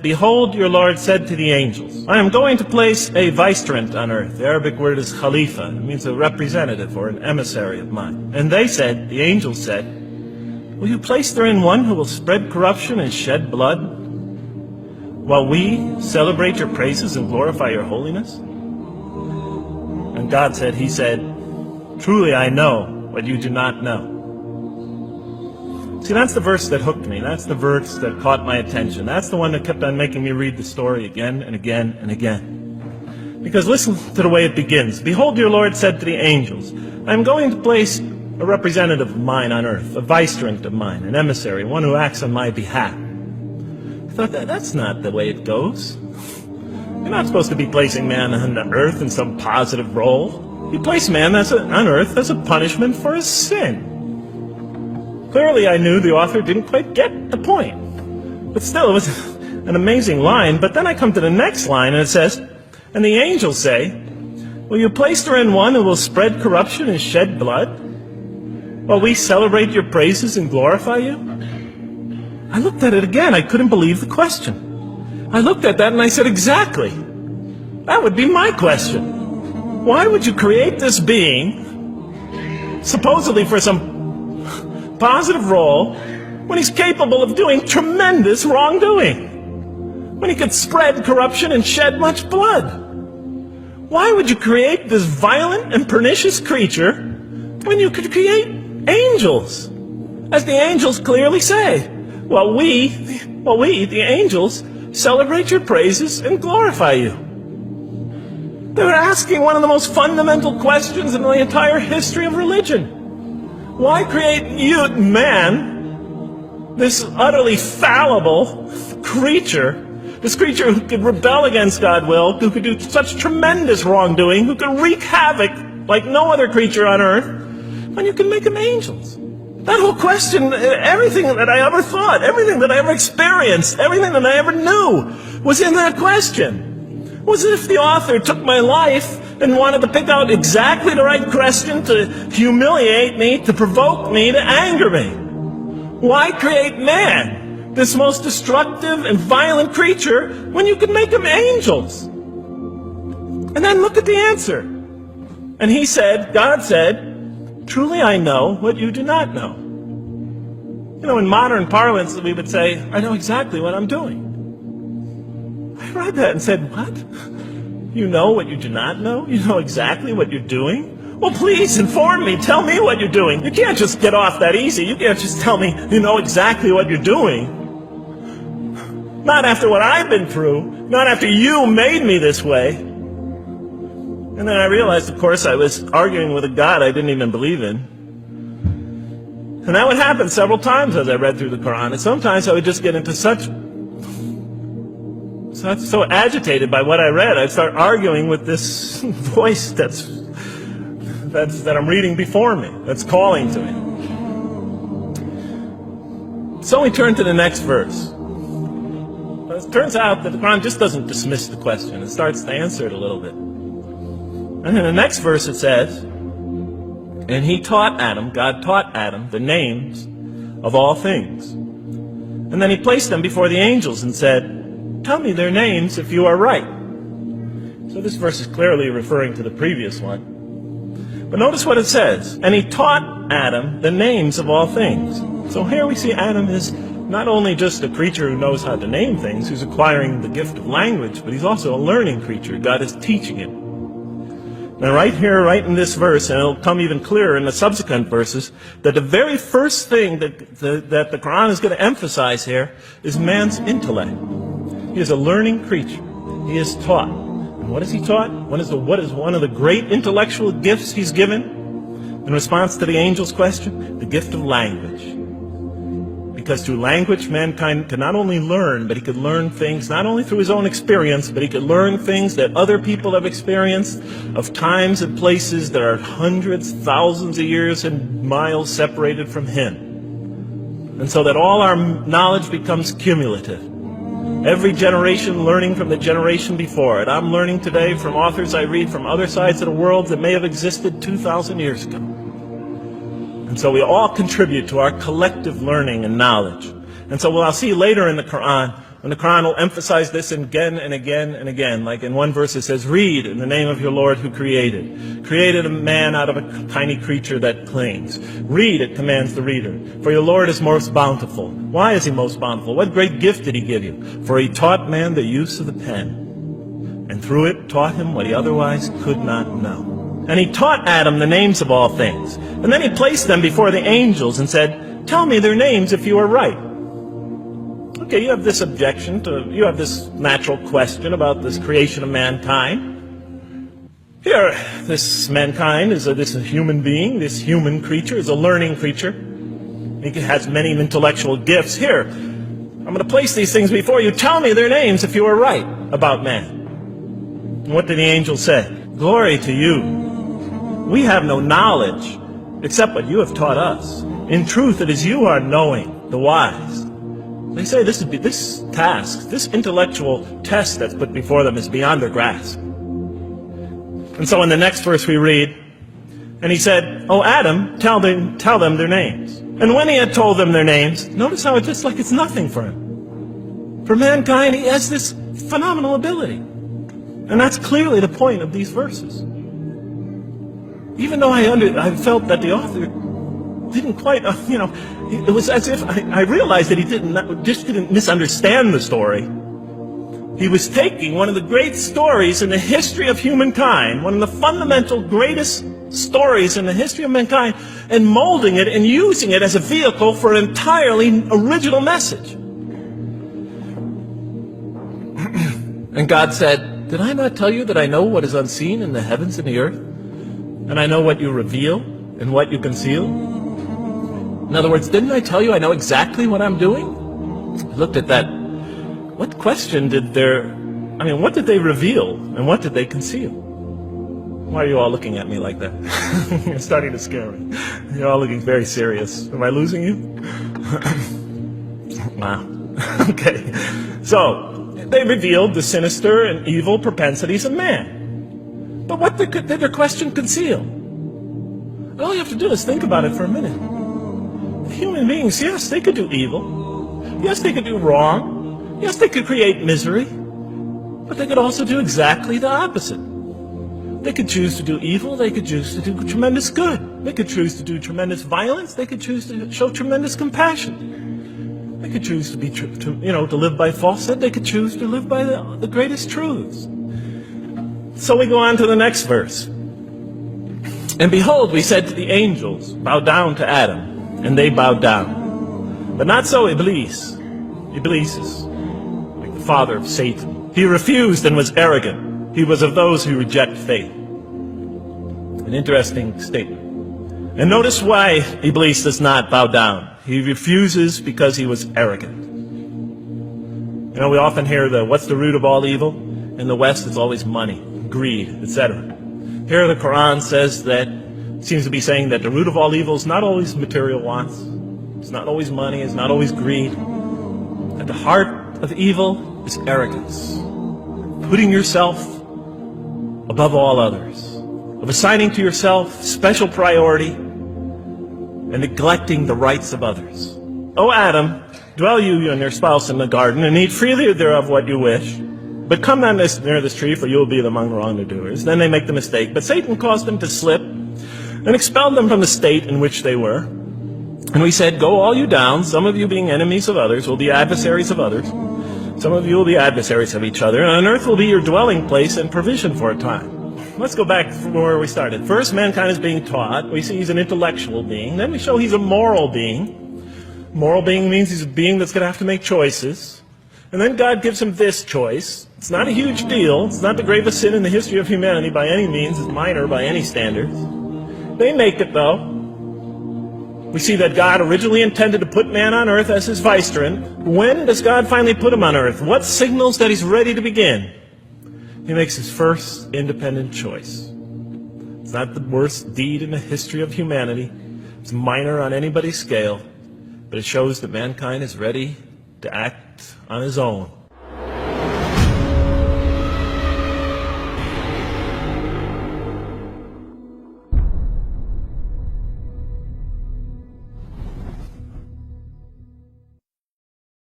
"Behold, your Lord said to the angels, I am going to place a vicegerent on earth." The Arabic word is khalifa. It means a representative or an emissary of mine. "And they said," the angels said, "Will you place therein one who will spread corruption and shed blood, while we celebrate your praises and glorify your holiness?" And God said, He said, "Truly I know what you do not know." See, that's the verse that hooked me. That's the verse that caught my attention. That's the one that kept on making me read the story again and again and again. Because listen to the way it begins. "Behold, your Lord said to the angels, I am going to place a representative of mine on earth, a vicegerent of mine, an emissary, one who acts on my behalf." I thought, that's not the way it goes. You're not supposed to be placing man on earth in some positive role. You place man on earth as a punishment for his sin. Clearly, I knew the author didn't quite get the point. But still, it was an amazing line. But then I come to the next line, and it says, "And the angels say, will you place therein one who will spread corruption and shed blood, while we celebrate your praises and glorify you?" I looked at it again. I couldn't believe the question. I looked at that and I said, exactly. That would be my question. Why would you create this being, supposedly for some positive role, when he's capable of doing tremendous wrongdoing? When he could spread corruption and shed much blood? Why would you create this violent and pernicious creature when you could create angels? As the angels clearly say, well, we, the angels, celebrate your praises and glorify you. They were asking one of the most fundamental questions in the entire history of religion. Why create you, man, this utterly fallible creature, this creature who could rebel against God's will, who could do such tremendous wrongdoing, who could wreak havoc like no other creature on earth, when you can make them angels? That whole question, everything that I ever thought, everything that I ever experienced, everything that I ever knew was in that question. It was as if the author took my life and wanted to pick out exactly the right question to humiliate me, to provoke me, to anger me. Why create man, this most destructive and violent creature, when you could make them angels? And then look at the answer. And he said, God said, "Truly I know what you do not know." You know, in modern parlance, we would say, "I know exactly what I'm doing." I read that and said, what? You know what you do not know? You know exactly what you're doing? Well, please inform me. Tell me what you're doing. You can't just get off that easy. You can't just tell me you know exactly what you're doing. Not after what I've been through. Not after you made me this way. And then I realized, of course, I was arguing with a God I didn't even believe in. And that would happen several times as I read through the Quran. And sometimes I would just get into so agitated by what I read, I'd start arguing with this voice that I'm reading before me, that's calling to me. So we turn to the next verse. It turns out that the Quran just doesn't dismiss the question. It starts to answer it a little bit. And in the next verse it says, "And he taught Adam," God taught Adam, "the names of all things. And then he placed them before the angels and said, tell me their names if you are right." So this verse is clearly referring to the previous one. But notice what it says. "And he taught Adam the names of all things." So here we see Adam is not only just a creature who knows how to name things, who's acquiring the gift of language, but he's also a learning creature. God is teaching him. Now right here, right in this verse, and it'll come even clearer in the subsequent verses, that the very first thing that the Quran is going to emphasize here is man's intellect. He is a learning creature. He is taught. And what is he taught? What is one of the great intellectual gifts he's given in response to the angel's question? The gift of language. Because through language, mankind can not only learn, but he could learn things not only through his own experience, but he could learn things that other people have experienced of times and places that are hundreds, thousands of years and miles separated from him. And so that all our knowledge becomes cumulative. Every generation learning from the generation before it. I'm learning today from authors I read from other sides of the world that may have existed 2,000 years ago. And so we all contribute to our collective learning and knowledge. And so what I'll see later in the Quran, And the Quran will emphasize this again and again and again. Like in one verse it says, read in the name of your Lord who created a man out of a tiny creature that clings. Read, it commands the reader. For your Lord is most bountiful. Why is he most bountiful? What great gift did he give you? For he taught man the use of the pen, and through it taught him what he otherwise could not know. And he taught Adam the names of all things. And then he placed them before the angels and said, tell me their names if you are right. Okay, you have this objection you have this natural question about this creation of mankind. Here, this mankind is this human being, this human creature is a learning creature. He has many intellectual gifts. Here, I'm going to place these things before you. Tell me their names if you are right about man. And what did the angel say? Glory to you. We have no knowledge except what you have taught us. In truth, it is you who are knowing, the wise. They say this task, this intellectual test that's put before them is beyond their grasp. And so in the next verse we read, and he said, oh Adam, tell them their names. And when he had told them their names, notice how it's just like it's nothing for him. For mankind, he has this phenomenal ability. And that's clearly the point of these verses. Even though I felt that the author didn't quite, it was as if I realized that he didn't misunderstand the story. He was taking one of the great stories in the history of humankind, one of the fundamental greatest stories in the history of mankind, and molding it and using it as a vehicle for an entirely original message. And God said, did I not tell you that I know what is unseen in the heavens and the earth? And I know what you reveal and what you conceal? In other words, didn't I tell you I know exactly what I'm doing? I looked at that. What question what did they reveal and what did they conceal? Why are you all looking at me like that? You're starting to scare me. You're all looking very serious. Am I losing you? Wow. Okay. So, they revealed the sinister and evil propensities of man. But what did their question conceal? All you have to do is think about it for a minute. Human beings, yes, they could do evil. Yes, they could do wrong. Yes, they could create misery. But they could also do exactly the opposite. They could choose to do evil. They could choose to do tremendous good. They could choose to do tremendous violence. They could choose to show tremendous compassion. They could choose to live by falsehood. They could choose to live by the greatest truths. So we go on to the next verse. And behold, we said to the angels, bow down to Adam. And they bowed down. But not so Iblis. Iblis is like the father of Satan. He refused and was arrogant. He was of those who reject faith. An interesting statement. And notice why Iblis does not bow down. He refuses because he was arrogant. We often hear what's the root of all evil? In the West, it's always money, greed, etc. Here the Quran says that, seems to be saying that the root of all evil is not always material wants. It's not always money, it's not always greed. At the heart of evil is arrogance. Putting yourself above all others. Of assigning to yourself special priority and neglecting the rights of others. O Adam, dwell you and your spouse in the garden, and eat freely thereof what you wish. But come not near this tree, for you will be among the wrongdoers. Then they make the mistake. But Satan caused them to slip and expelled them from the state in which they were. And we said, go all you down, some of you being enemies of others, will be adversaries of others. Some of you will be adversaries of each other, and on earth will be your dwelling place and provision for a time. Let's go back from where we started. First, mankind is being taught. We see he's an intellectual being. Then we show he's a moral being. Moral being means he's a being that's going to have to make choices. And then God gives him this choice. It's not a huge deal. It's not the gravest sin in the history of humanity by any means. It's minor by any standards. They make it, though. We see that God originally intended to put man on earth as his vicegerent. When does God finally put him on earth? What signals that he's ready to begin? He makes his first independent choice. It's not the worst deed in the history of humanity. It's minor on anybody's scale. But it shows that mankind is ready to act on his own.